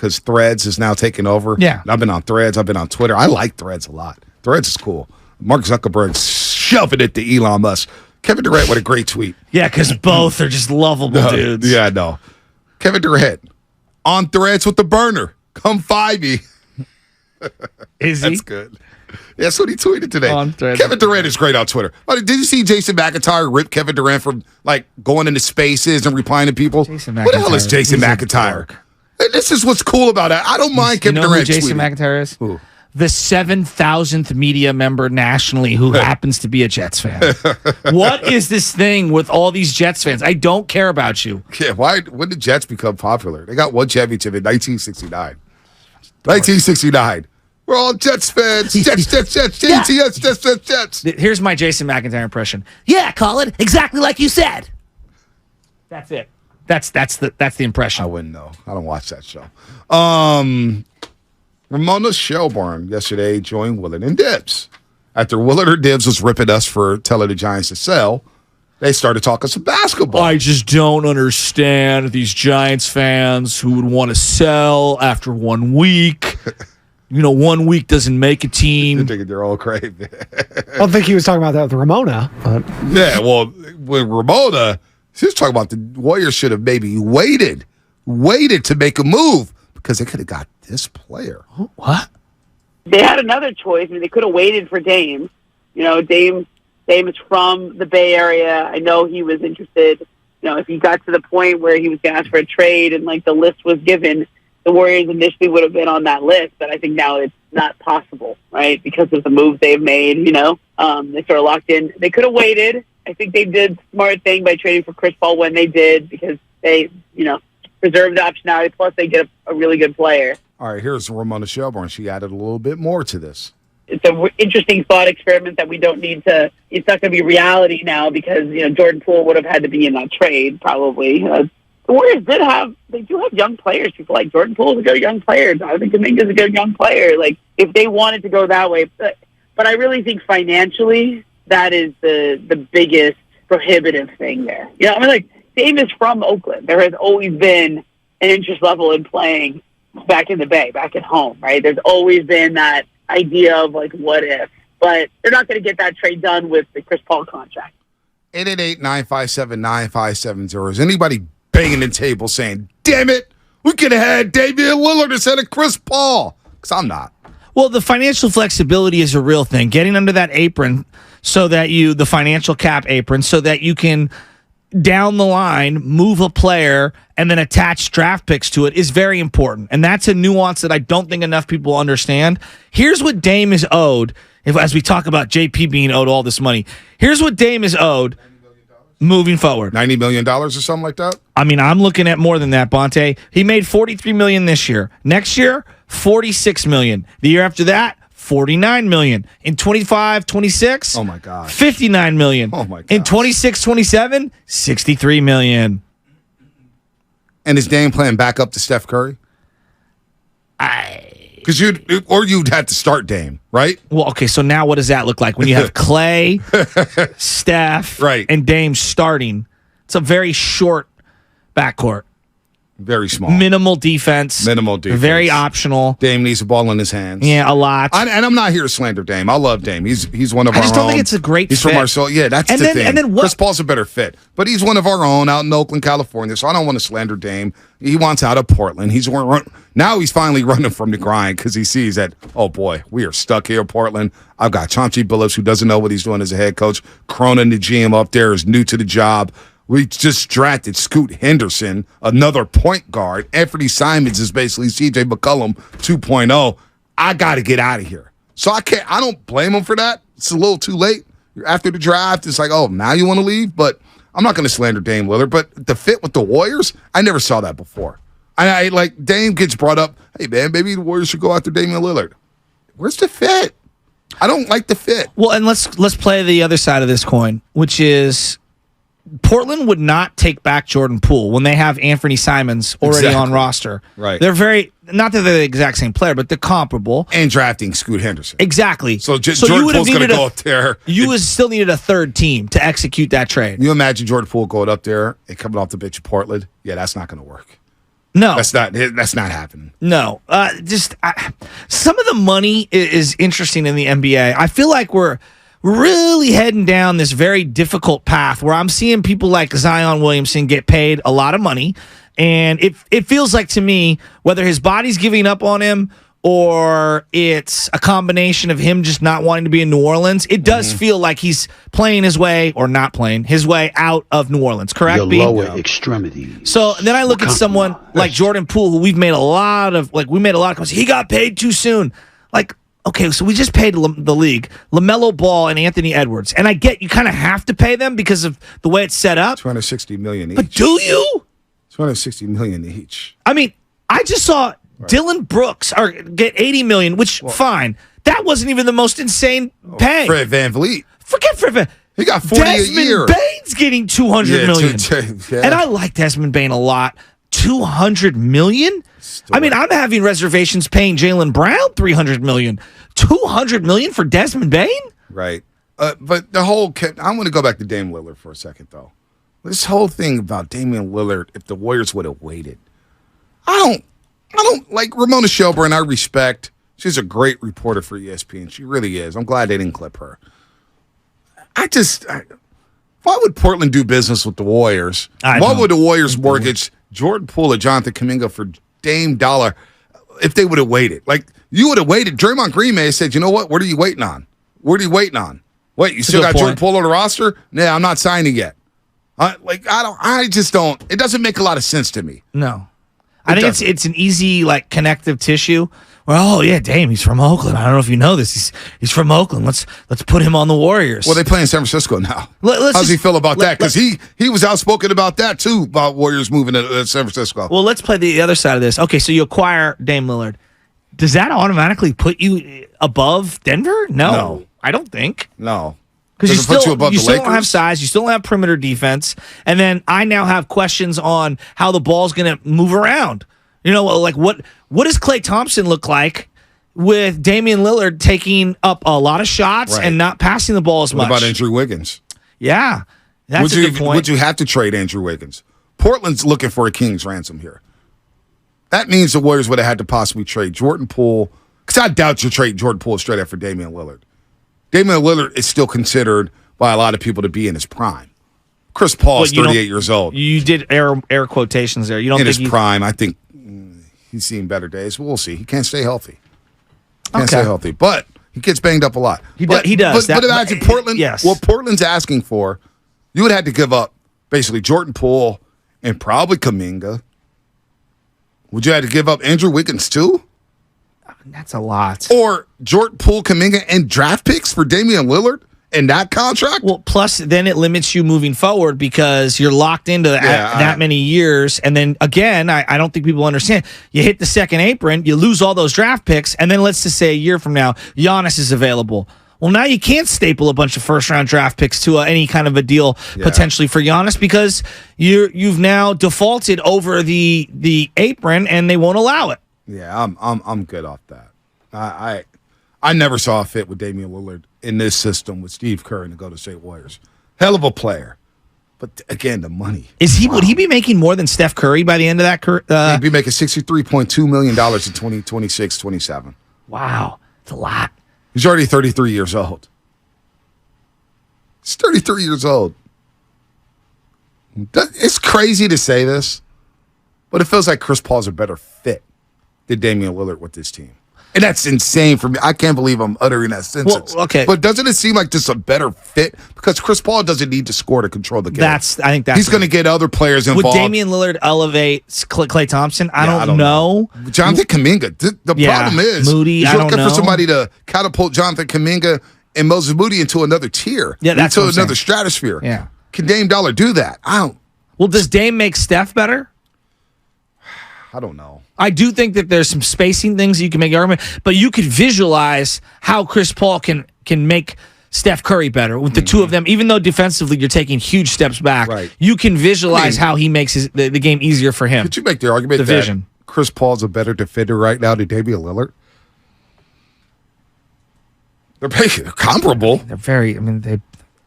because Threads is now taking over. Yeah. And I've been on Threads. I've been on Twitter. I like Threads a lot. Threads is cool. Mark Zuckerberg's shoving it to Elon Musk. Kevin Durant, what a great tweet. Yeah, because both are just lovable dudes. Yeah, no. Kevin Durant, on Threads with the burner. Come find me. Is he? That's good. That's what he tweeted today. On Threads. Kevin Durant is great on Twitter. Did you see Jason McIntyre rip Kevin Durant from going into spaces and replying to people? Who the hell is Jason McIntyre? This is what's cool about it. I don't mind Kevin Durant. You know who Jason McIntyre is? Who? The 7,000th media member nationally who happens to be a Jets fan. What is this thing with all these Jets fans? I don't care about you. Yeah, when did Jets become popular? They got one championship in 1969. 1969. We're all Jets fans. Jets, Jets. Here's my Jason McIntyre impression. Yeah, Colin, exactly like you said. That's it. That's the impression. I wouldn't know. I don't watch that show. Ramona Shelburne yesterday joined Willard and Dibbs. After Willard or Dibbs was ripping us for telling the Giants to sell, they started talking some basketball. I just don't understand these Giants fans who would want to sell after 1 week. 1 week doesn't make a team. They're thinking they're all crazy. I don't think he was talking about that with Ramona. But. Yeah, well, with Ramona, he was talking about the Warriors should have maybe waited to make a move because they could have got this player. What? They had another choice. I mean, they could have waited for Dame. Dame is from the Bay Area. I know he was interested. If he got to the point where he was going to ask for a trade and the list was given, the Warriors initially would have been on that list. But I think now it's not possible, right? Because of the moves they've made. They sort of locked in. They could have waited. I think they did the smart thing by trading for Chris Paul when they did because they, preserved the optionality. Plus, they get a really good player. All right, here's Ramona Shelburne. She added a little bit more to this. It's an interesting thought experiment that we don't need to. It's not going to be reality now because Jordan Poole would have had to be in that trade probably. The Warriors do have young players. People like Jordan Poole is a good young player. Jonathan Kuminga is a good young player. If they wanted to go that way, but I really think financially that is the biggest prohibitive thing there. Dame is from Oakland. There has always been an interest level in playing back in the Bay, back at home, right? There's always been that idea of what if, but they're not going to get that trade done with the Chris Paul contract. 888-957-9570. Is anybody banging the table saying, damn it, we could have had Damian Lillard instead of Chris Paul? Because I'm not. Well, the financial flexibility is a real thing. Getting under that apron so that the financial cap apron, so that you can down the line move a player and then attach draft picks to it is very important. And that's a nuance that I don't think enough people understand. Here's what Dame is owed. As we talk about JP being owed all this money, here's what Dame is owed moving forward. $90 million or something like that? I mean, I'm looking at more than that, Bonte. He made $43 million this year. Next year, $46 million. The year after that, $49 million. In 25-26, oh my God, $59 million. Oh my God. In 26-27, $63 million. And is Dame playing back up to Steph Curry? Because you'd have to start Dame, right? Well, okay, so now what does that look like? When you have Klay, Steph, right, and Dame starting, it's a very short backcourt. Very small. Minimal defense. Very optional. Dame needs the ball in his hands. Yeah, a lot. And I'm not here to slander Dame. I love Dame. He's one of our own. I just don't think it's a great fit. He's from our soul. Yeah, that's the thing. And then what? Chris Paul's a better fit. But he's one of our own out in Oakland, California, so I don't want to slander Dame. He wants out of Portland. Now he's finally running from the grind because he sees that, oh boy, we are stuck here in Portland. I've got Chauncey Billups, who doesn't know what he's doing as a head coach. Cronin, the GM up there, is new to the job. We just drafted Scoot Henderson, another point guard. Anthony Simons is basically CJ McCollum 2.0. I got to get out of here. So I don't blame him for that. It's a little too late. After the draft, it's like, oh, now you want to leave? But I'm not going to slander Dame Lillard. But the fit with the Warriors, I never saw that before. I Dame gets brought up, hey, man, maybe the Warriors should go after Damian Lillard. Where's the fit? I don't like the fit. Well, and let's play the other side of this coin, which is Portland would not take back Jordan Poole when they have Anthony Simons already on roster. Right. They're not that they're the exact same player, but they're comparable. And drafting Scoot Henderson. Exactly. So Jordan Poole's going to go up there. You would still needed a third team to execute that trade. You imagine Jordan Poole going up there and coming off the bench of Portland? Yeah, that's not going to work. No. That's not happening. No. Some of the money is interesting in the NBA. I feel like we're really heading down this very difficult path where I'm seeing people like Zion Williamson get paid a lot of money. And it feels like to me, whether his body's giving up on him or it's a combination of him just not wanting to be in New Orleans, it does feel like he's playing his way, or not playing his way, out of New Orleans. Correct, Your B? lower extremities. So then I look at someone like Jordan Poole, who we made a lot of comments. He got paid too soon. Like, okay, so we just paid the league LaMelo Ball and Anthony Edwards, and I get you kind of have to pay them because of the way it's set up. $260 million each. But do you? $260 million each. I mean, I just saw Dylan Brooks get $80 million, which fine. That wasn't even the most insane pay. Fred VanVleet. Forget Fred VanVleet. He got 40 a year. Desmond Bane's getting $200 million. Yeah. And I like Desmond Bane a lot. $200 million? I mean, I'm having reservations paying Jaylen Brown $300 million. $200 million for Desmond Bane? Right. But the whole I want to go back to Dame Lillard for a second, though. This whole thing about Damian Lillard, if the Warriors would have waited. I don't like Ramona Shelburne. I respect. She's a great reporter for ESPN. She really is. I'm glad they didn't clip her. Why would Portland do business with the Warriors? Why would the Warriors mortgage Jordan Poole or Jonathan Kuminga for Dame Dollar if they would have waited? Like, you would have waited. Draymond Green may have said, you know what? What are you waiting on? What are you waiting on? Wait, you still got Jordan Poole on the roster? Yeah, I'm not signing yet. I just don't. It doesn't make a lot of sense to me. No. I think it's an easy, like, connective tissue. Well, oh yeah, Dame, he's from Oakland. I don't know if you know this. He's from Oakland. Let's put him on the Warriors. Well, they play in San Francisco now. How does he feel about that? Because he was outspoken about that too, about Warriors moving to San Francisco. Well, let's play the other side of this. Okay, so you acquire Dame Lillard. Does that automatically put you above Denver? No. I don't think. No. Because you still don't have size, you still don't have perimeter defense, and then I now have questions on how the ball's going to move around. You know, like what does Klay Thompson look like with Damian Lillard taking up a lot of shots and not passing the ball as much? What about Andrew Wiggins? Yeah, that's a good point. Would you have to trade Andrew Wiggins? Portland's looking for a king's ransom here. That means the Warriors would have had to possibly trade Jordan Poole, because I doubt you're trading Jordan Poole straight after Damian Lillard. Damian Lillard is still considered by a lot of people to be in his prime. Chris Paul is 38 years old. You did air quotations there. You don't in think his prime? I think he's seen better days. We'll see. He can't stay healthy. But he gets banged up a lot. He does. But imagine Portland. Yes. What Portland's asking for, you would have to give up basically Jordan Poole and probably Kuminga. Would you have to give up Andrew Wiggins too? That's a lot. Or Jordan Poole, Kuminga, and draft picks for Damian Lillard in that contract? Well, plus then it limits you moving forward because you're locked into that many years. And then again, I don't think people understand. You hit the second apron, you lose all those draft picks, and then let's just say a year from now, Giannis is available. Well, now you can't staple a bunch of first-round draft picks to any kind of a deal potentially for Giannis because you've now defaulted over the apron, and they won't allow it. Yeah, I'm good off that. I never saw a fit with Damian Lillard in this system with Steve Kerr and the Golden State Warriors. Hell of a player, but again, the money. Would he be making more than Steph Curry by the end of that? He'd be making $63.2 million in 2026-27. Wow, it's a lot. He's already 33 years old. He's 33 years old. It's crazy to say this, but it feels like Chris Paul's a better fit than Damian Lillard with this team. And that's insane for me. I can't believe I'm uttering that sentence. Well, okay. But doesn't it seem like this is a better fit? Because Chris Paul doesn't need to score to control the game. I think that's he's going to get other players involved. Would Damian Lillard elevate Klay Thompson? I don't know. Jonathan Kuminga. The problem is Moody, you're looking for somebody to catapult Jonathan Kuminga and Moses Moody into another tier. Yeah, that's into another stratosphere. Yeah. Can Dame Dollar do that? Well, does Dame make Steph better? I don't know. I do think that there's some spacing things you can make argument, but you could visualize how Chris Paul can make Steph Curry better with the two of them. Even though defensively you're taking huge steps back, you can visualize how he makes the game easier for him. Could you make the argument that Chris Paul's a better defender right now than Damian Lillard? They're comparable. They're very.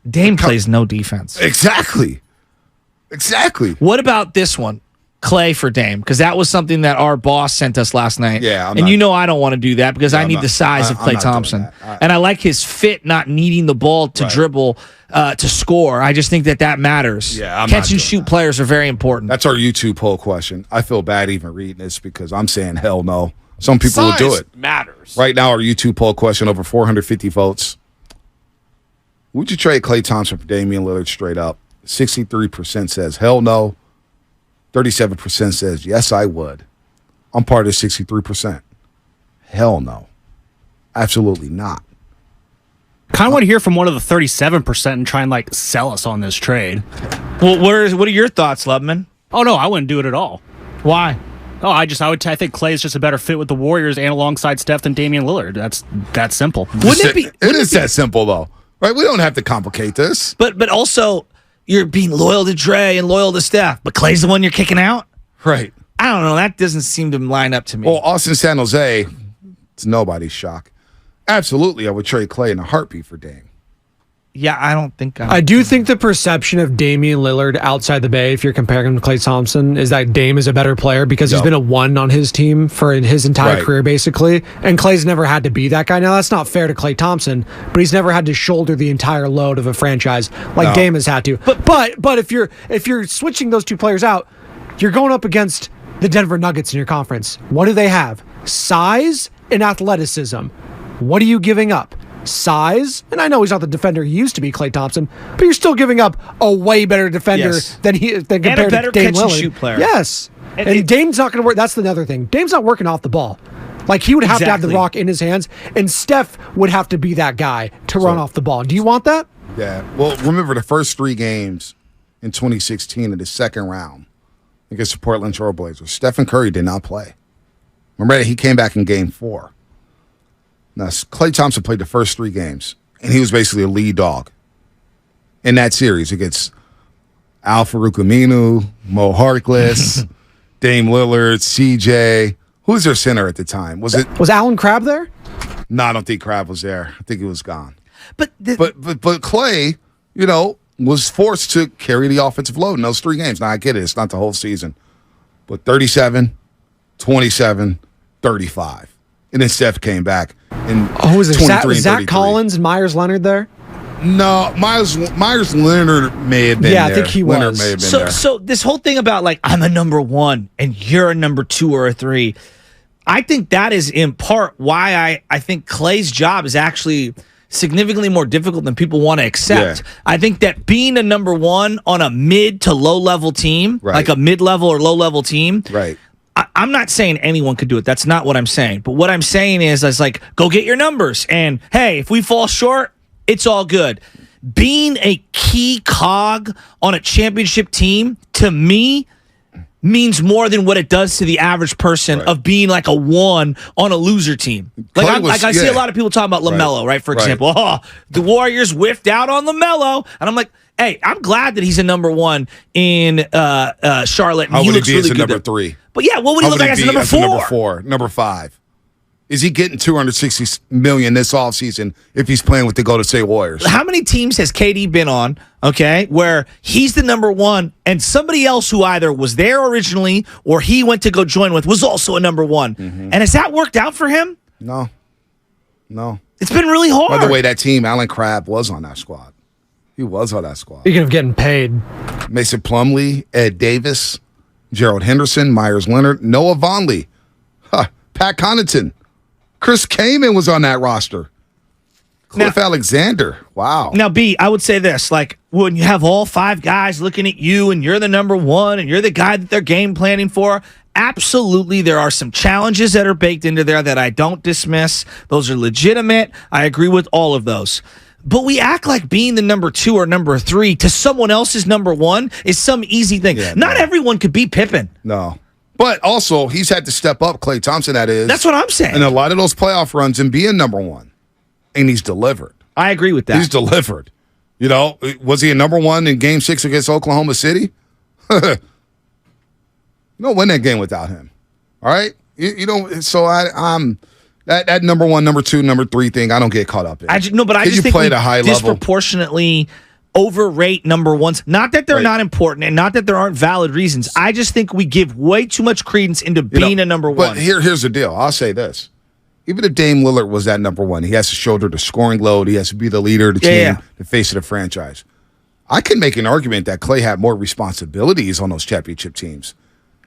Dame plays no defense. Exactly. What about this one? Klay for Dame, because that was something that our boss sent us last night. Yeah, I don't want to do that because I need the size of Klay Thompson. And I like his fit, not needing the ball to dribble to score. I just think that matters. Yeah, catch and shoot players are very important. That's our YouTube poll question. I feel bad even reading this because I'm saying hell no. Some people will do it. Matters. Right now, our YouTube poll question, over 450 votes. Would you trade Klay Thompson for Damian Lillard straight up? 63% says hell no. 37% says yes, I would. I'm part of the 63%. Hell no. Absolutely not. Kind of want to hear from one of the 37% and try and like sell us on this trade. Well, what are your thoughts, Lubman? Oh no, I wouldn't do it at all. Why? Oh, I think Klay is just a better fit with the Warriors and alongside Steph than Damian Lillard. That's that simple. Wouldn't it be? It is that simple though, right? We don't have to complicate this. But also, you're being loyal to Dre and loyal to Steph, but Klay's the one you're kicking out? Right. I don't know. That doesn't seem to line up to me. Well, Austin San Jose, it's nobody's shock. Absolutely, I would trade Klay in a heartbeat for Dame. Yeah, I don't think I do think the perception of Damian Lillard outside the Bay, if you're comparing him to Klay Thompson, is that Dame is a better player because he's been a one on his team for his entire career, basically. And Klay's never had to be that guy. Now, that's not fair to Klay Thompson, but he's never had to shoulder the entire load of a franchise like Dame has had to. But if you're switching those two players out, you're going up against the Denver Nuggets in your conference. What do they have? Size and athleticism. What are you giving up? Size, and I know he's not the defender he used to be, Klay Thompson, but you're still giving up a way better defender than compared to Dame catch and Lillard. shoot player. Yes, and Dame's not going to work. That's another thing. Dame's not working off the ball. Like he would have to have the rock in his hands, and Steph would have to be that guy to run off the ball. Do you want that? Yeah. Well, remember the first 3 games in 2016 in the second round against the Portland Trail Blazers. Stephen Curry did not play. Remember, he came back in Game 4. Now, Klay Thompson played the first 3 games, and he was basically a lead dog in that series against Al Farouk Aminu, Mo Harkless, Dame Lillard, CJ. Who was their center at the time? Was Alan Crabb there? No, I don't think Crabb was there. I think he was gone. But Klay, was forced to carry the offensive load in those 3 games. Now, I get it. It's not the whole season. But 37, 27, 35. And then Steph came back. Was it Zach Collins and Myers Leonard there? No, Myers Leonard may have been there. Yeah, I think he was. Leonard may have been there. So this whole thing about like I'm a number 1 and you're a number 2 or a 3, I think that is in part why I think Klay's job is actually significantly more difficult than people want to accept. Yeah. I think that being a number 1 on a mid to low level team, like a mid level or low level team, right. I'm not saying anyone could do it. That's not what I'm saying. But what I'm saying is like, go get your numbers. And, hey, if we fall short, it's all good. Being a key cog on a championship team, to me, means more than what it does to the average person of being like a 1 on a loser team. Like I see a lot of people talking about LaMelo, right? For example, the Warriors whiffed out on LaMelo. And I'm like, hey, I'm glad that he's a number 1 in Charlotte. And How would he be as a good number 3? But yeah, what would he look like as a number 4? Number 4, number 5. Is he getting $260 million this offseason if he's playing with the Golden State Warriors? How many teams has KD been on, where he's the number 1 and somebody else who either was there originally or he went to go join with was also a number 1? Mm-hmm. And has that worked out for him? No. It's been really hard. By the way, that team, Alan Crabb was on that squad. He was on that squad. Speaking of getting paid. Mason Plumlee, Ed Davis, Gerald Henderson, Myers Leonard, Noah Vonleh, Pat Connaughton, Chris Kaman was on that roster. Cliff Alexander. Wow. Now, B, I would say this. Like, when you have all 5 guys looking at you and you're the number 1 and you're the guy that they're game planning for, absolutely there are some challenges that are baked into there that I don't dismiss. Those are legitimate. I agree with all of those. But we act like being the number 2 or number 3 to someone else's number 1 is some easy thing. Yeah, Not everyone could be Pippen. No. But also, he's had to step up, Klay Thompson, that is. That's what I'm saying. And a lot of those playoff runs and being number 1. And he's delivered. I agree with that. He's delivered. Was he a number 1 in Game 6 against Oklahoma City? You don't win that game without him. All right? So I'm that number 1, number 2, number 3 thing, I don't get caught up in. But I just think play at a high level? Disproportionately overrate number ones. Not that they're not important and not that there aren't valid reasons. I just think we give way too much credence into being a number one. But here's the deal. I'll say this. Even if Dame Lillard was that number one, he has to shoulder the scoring load. He has to be the leader of the team, the face of the franchise. I can make an argument that Klay had more responsibilities on those championship teams.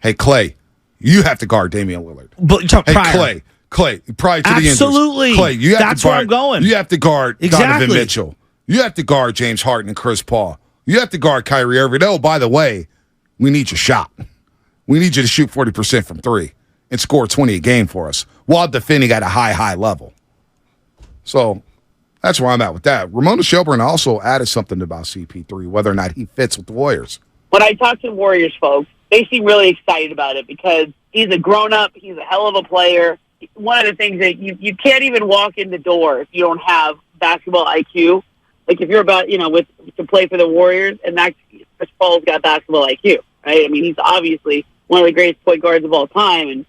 Hey, Klay, you have to guard Damian Lillard. But Klay, prior to the injuries. Absolutely. Klay, you have That's to guard, where I'm going. You have to guard Exactly. Donovan Mitchell. You have to guard James Harden and Chris Paul. You have to guard Kyrie Irving. Oh, by the way, we need your shot. We need you to shoot 40% from three and score 20 a game for us while defending at a high level. So that's where I'm at with that. Ramona Shelburne also added something about CP3, whether or not he fits with the Warriors. When I talk to Warriors folks, they seem really excited about it because he's a grown-up. He's a hell of a player. One of the things that you can't even walk in the door if you don't have basketball IQ. Like if you're about, to play for the Warriors, and that's Chris Paul's got basketball IQ, right? I mean, he's obviously one of the greatest point guards of all time, and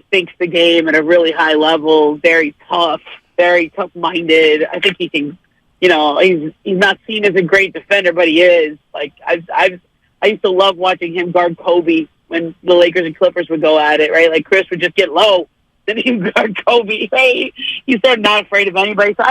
thinks the game at a really high level. Very tough-minded. I think he can. He's not seen as a great defender, but he is. Like I used to love watching him guard Kobe when the Lakers and Clippers would go at it, right? Like Chris would just get low, then he would guard Kobe. Hey, he's sort of not afraid of anybody. So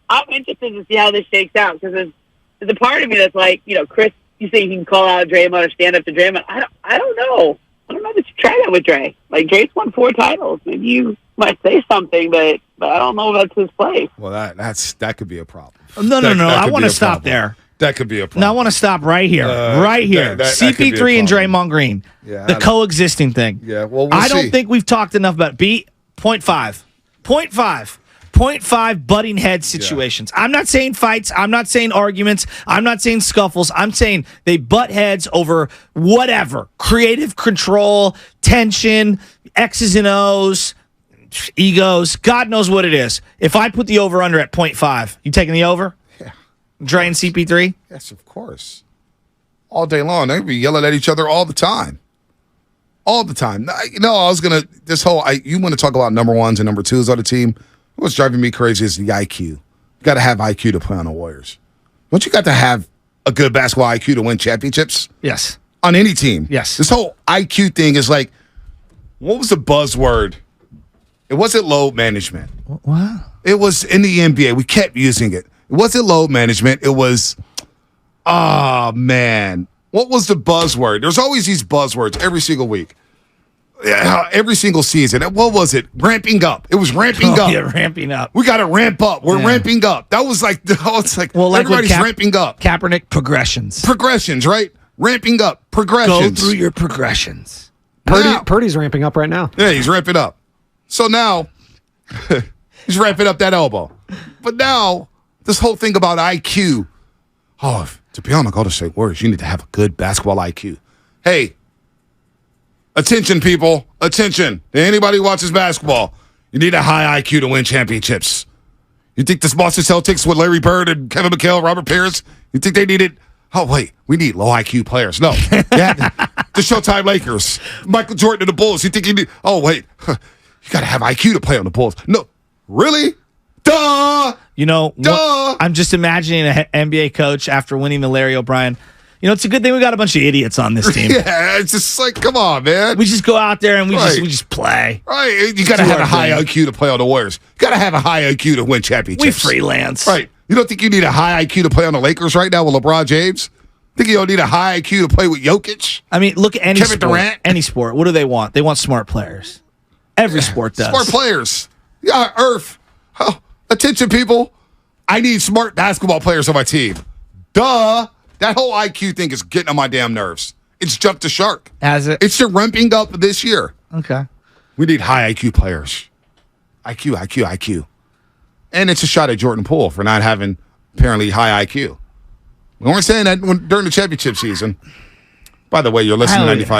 I'm interested to see how this shakes out because there's a part of me that's like, Chris, you say he can call out Draymond or stand up to Draymond. I don't know. I don't know that you try that with Dre. Like Dre's won 4 titles. Maybe you might say something, but I don't know if that's his place. Well, that could be a problem. No. I want to stop there. That could be a problem. No, I want to stop right here. CP3 and Draymond Green. Yeah, the coexisting thing. Yeah, well, I don't think we've talked enough about 0.5 butting head situations. Yeah. I'm not saying fights. I'm not saying arguments. I'm not saying scuffles. I'm saying they butt heads over whatever. Creative control, tension, X's and O's, egos. God knows what it is. If I put the over-under at 0.5, you taking the over? Yeah. Dre and CP3? Yes, of course. All day long. They'd be yelling at each other all the time. All the time. You want to talk about number ones and number twos on the team. What's driving me crazy is the IQ. You got to have IQ to play on the Warriors. Don't you got to have a good basketball IQ to win championships? Yes. On any team. Yes. This whole IQ thing is like, what was the buzzword? It wasn't load management. What? It was in the NBA. We kept using it. It wasn't load management. It was, man. What was the buzzword? There's always these buzzwords every single week. Every single season. What was it? Ramping up. It was ramping up. Yeah, ramping up. We got to ramp up. We're ramping up. That was like, everybody's ramping up. Kaepernick, progressions. Progressions, right? Ramping up. Progressions. Go through your progressions. Purdy's ramping up right now. Yeah, he's ramping up. So now, he's ramping up that elbow. But now, this whole thing about IQ. Oh, to be on the Golden State Warriors, you need to have a good basketball IQ. Hey, attention, people. Attention. To anybody who watches basketball, you need a high IQ to win championships. You think the Boston Celtics with Larry Bird and Kevin McHale, Robert Pierce, you think they needed... Oh, wait. We need low IQ players. No. Yeah, the Showtime Lakers. Michael Jordan and the Bulls. You think you need... Oh, wait. You got to have IQ to play on the Bulls. No. Really? Duh! I'm just imagining an NBA coach after winning the Larry O'Brien... it's a good thing we got a bunch of idiots on this team. Yeah, it's just like, come on, man. We just go out there and we just play. Right. You got to have a high IQ to play on the Warriors. You got to have a high IQ to win championships. We freelance. Right. You don't think you need a high IQ to play on the Lakers right now with LeBron James? Think you don't need a high IQ to play with Jokic? I mean, look at any Kevin sport. Durant? Any sport. What do they want? They want smart players. Every sport does. Smart players. Yeah, Earth. Oh, attention, people. I need smart basketball players on my team. Duh. That whole IQ thing is getting on my damn nerves. It's jumped the shark. Has it? It's ramping up this year. Okay. We need high IQ players. IQ. And it's a shot at Jordan Poole for not having apparently high IQ. We weren't saying that during the championship season. By the way, you're listening to 95.